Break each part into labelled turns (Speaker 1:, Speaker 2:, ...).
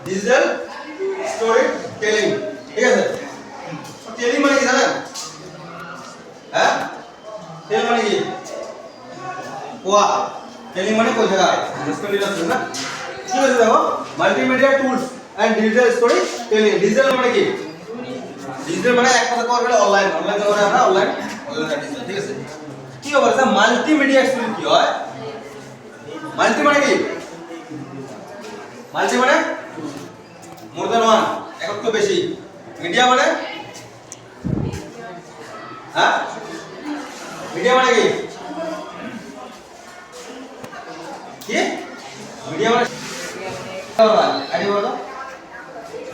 Speaker 1: Digital story telling. ঠিক আছে, telling মানে কি জানেন? হ্যাঁ, টেলিং মানে কি? কোয়া। টেলিং মানে কই জায়গা স্পেলিং আছে না? কি বলতে দেখো, multimedia tools and digital story telling. Digital মানে কি? ডিজিটাল মানে এক কথা কওয়া গেলে অনলাইন, অনলাইন করে আমরা অনলাইন ডিজিটাল। ঠিক আছে, কি হবে স্যার মাল্টিমিডিয়া স্টোরি কি হয়? মাল্টি মানে কি? মাল্টি মানে মোর দ্যান ওয়ান, এক তো বেশি। মিডিয়া মানে হ্যাঁ, মিডিয়া মানে কি? কি মিডিয়া মানে আইডি বলো।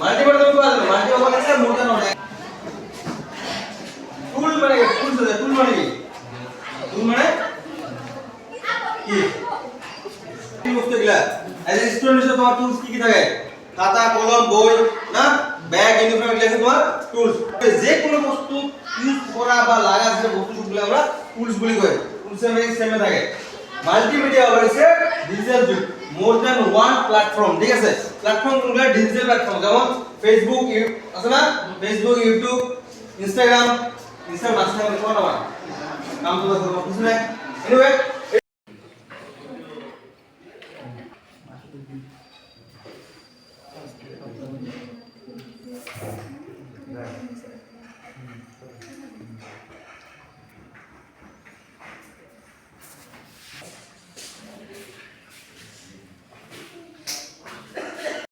Speaker 1: মাল্টি মানে তুমি বলো, মাল্টি মানে স্যার মোর দ্যান ওয়ান। টুল মানে কি? টুল মানে কি? টুল মানে কি? এজ এ স্টুডেন্ট হিসেবে তোমার টুলস কি কি থাকে? খাতা, কলম, বই, না ব্যাগ, ইউনিফর্ম, এগুলো তোমার টুলস। যে কোনো বস্তু ইউজ করা বা লাগা যে বস্তুগুলো আমরা টুলস বলি কই। টুলসের মানে সেমে থাকে। মাল্টিমিডিয়া হইছে ডিজিটাল যুগ, মোর দ্যান ওয়ান প্ল্যাটফর্ম। ঠিক আছে, প্ল্যাটফর্ম গুলো ডিজিটাল প্ল্যাটফর্ম, যেমন ফেসবুক আছে না, ফেসবুক, ইউটিউব, ইনস্টাগ্রাম। ইনস্টাগ্রাম আছে না কোন নাম? নাম তো দেখো কিছু নাই। এনিওয়ে